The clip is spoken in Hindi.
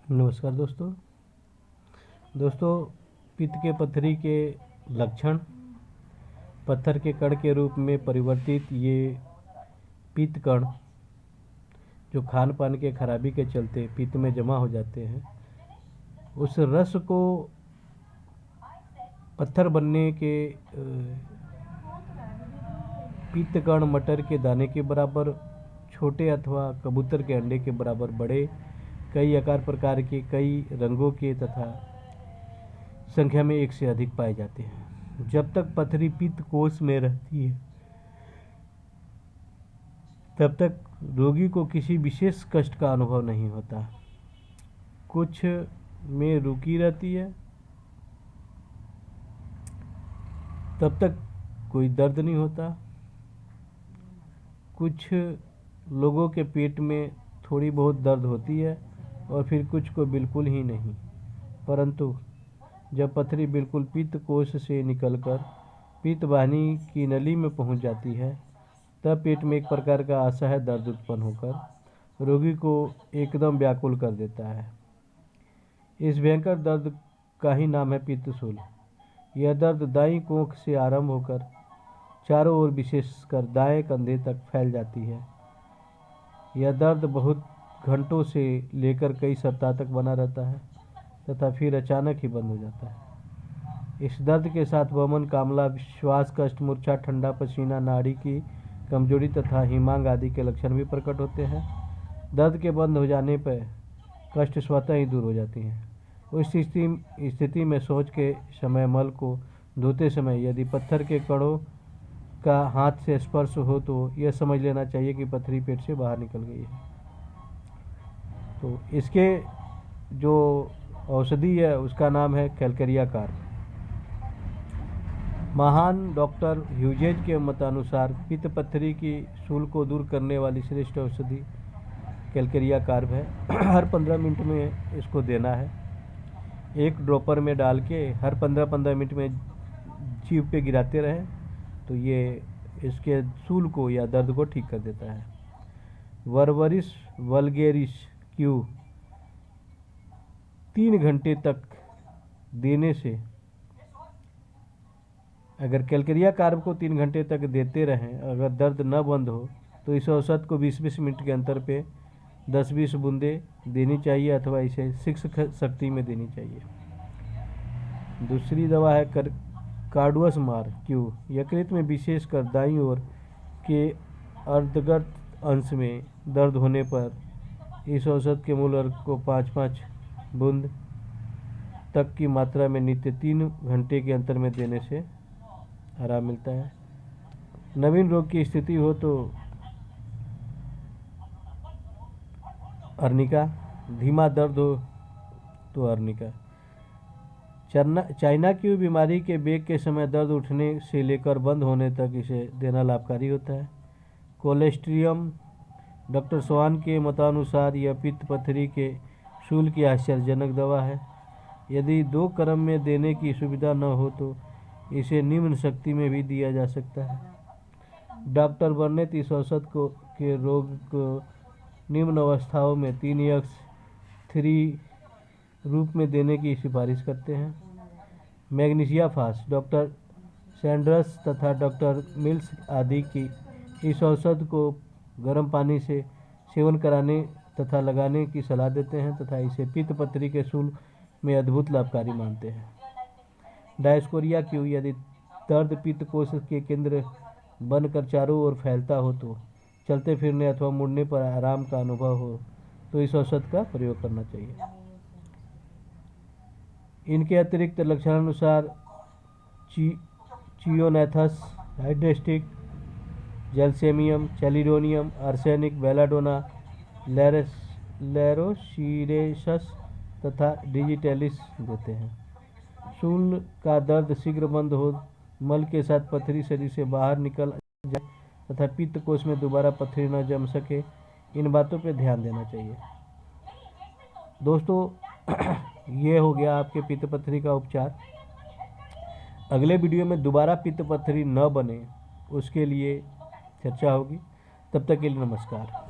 नमस्कार दोस्तों पित्त के पथरी के लक्षण। पत्थर के कण के रूप में परिवर्तित ये पित्त कण जो खान पान के खराबी के चलते पित्त में जमा हो जाते हैं, उस रस को पत्थर बनने के पित्त कण मटर के दाने के बराबर छोटे अथवा कबूतर के अंडे के बराबर बड़े, कई आकार प्रकार के, कई रंगों के तथा संख्या में एक से अधिक पाए जाते हैं। जब तक पथरी पित्त कोष में रहती है तब तक रोगी को किसी विशेष कष्ट का अनुभव नहीं होता। कुछ में रुकी रहती है, तब तक कोई दर्द नहीं होता। कुछ लोगों के पेट में थोड़ी बहुत दर्द होती है और फिर कुछ को बिल्कुल ही नहीं। परंतु जब पथरी बिल्कुल पित्त कोष से निकलकर पित्त वाहिनी की नली में पहुंच जाती है, तब पेट में एक प्रकार का असह्य दर्द उत्पन्न होकर रोगी को एकदम व्याकुल कर देता है। इस भयंकर दर्द का ही नाम है पित्तशूल। यह दर्द दाईं कोख से आरंभ होकर चारों ओर विशेषकर दाएं कंधे तक फैल जाती है। यह दर्द बहुत घंटों से लेकर कई सप्ताह तक बना रहता है तथा फिर अचानक ही बंद हो जाता है। इस दर्द के साथ वमन, कामला, श्वास कष्ट, मूर्छा, ठंडा पसीना, नाड़ी की कमजोरी तथा हिमांग आदि के लक्षण भी प्रकट होते हैं। दर्द के बंद हो जाने पर कष्ट स्वतः ही दूर हो जाती हैं। उस स्थिति में शौच के समय, मल को धोते समय यदि पत्थर के कणों का हाथ से स्पर्श हो तो यह समझ लेना चाहिए कि पथरी पेट से बाहर निकल गई है। तो इसके जो औषधि है उसका नाम है कैलकेरिया कार्ब। महान डॉक्टर ह्यूजेज के मतानुसार पित्त पथरी की शूल को दूर करने वाली श्रेष्ठ औषधि कैलकेरिया कार्ब है। हर 15 मिनट में इसको देना है। एक ड्रॉपर में डाल के हर 15-15 मिनट में जीभ पे गिराते रहें तो ये इसके शूल को या दर्द को ठीक कर देता है। वर्बरिस वल्गेरिस क्यू 3 घंटे तक देने से, अगर कैलकेरिया कार्ब को 3 घंटे तक देते रहें, अगर दर्द न बंद हो तो इस औषध को 20-20 मिनट के अंतर पे 10-20 बूंदें देनी चाहिए अथवा इसे 6 शक्ति में देनी चाहिए। दूसरी दवा है कार्डुअस मार क्यू। यकृत में विशेषकर दाईं ओर के अर्धगत अंश में दर्द होने पर इस औषध के मूल अर्क को 5-5 बूंद तक की मात्रा में नित्य 3 घंटे के अंतर में देने से आराम मिलता है। नवीन रोग की स्थिति हो तो अर्निका, धीमा दर्द हो तो अर्निका। चाइना की बीमारी के वेग के समय दर्द उठने से लेकर बंद होने तक इसे देना लाभकारी होता है। कोलेस्ट्रियम, डॉक्टर स्वान के मतानुसार यह पित्त पथरी के शूल की आश्चर्यजनक दवा है। यदि 2 क्रम में देने की सुविधा न हो तो इसे निम्न शक्ति में भी दिया जा सकता है। डॉक्टर बर्नेट इस औषध के रोग को निम्न अवस्थाओं में 3x3 रूप में देने की सिफारिश करते हैं। मैग्नीशिया फास्ट, डॉक्टर सैंडर्स तथा डॉक्टर मिल्स आदि की इस औषध को गर्म पानी से सेवन कराने तथा लगाने की सलाह देते हैं तथा इसे पित्त पथरी के शूल में अद्भुत लाभकारी मानते हैं। डायस्कोरिया क्यू, यदि दर्द पित्त कोष के केंद्र बनकर चारों ओर फैलता हो तो चलते फिरने अथवा मुड़ने पर आराम का अनुभव हो तो इस औषध का प्रयोग करना चाहिए। इनके अतिरिक्त लक्षणानुसार चियोनैथस, हाइड्रेस्टिक, जैल्सेमियम, चैलिडोनियम, आर्सेनिक, बेलाडोना, लेरोसीरेसस तथा डिजिटेलिस देते हैं। शूल का दर्द शीघ्र बंद हो, मल के साथ पथरी शरीर से बाहर निकल जाए तथा पित्त कोष में दोबारा पथरी न जम सके, इन बातों पर ध्यान देना चाहिए। दोस्तों ये हो गया आपके पित्त पथरी का उपचार। अगले वीडियो में दोबारा पित्त पथरी न बने उसके लिए चर्चा होगी। तब तक के लिए नमस्कार।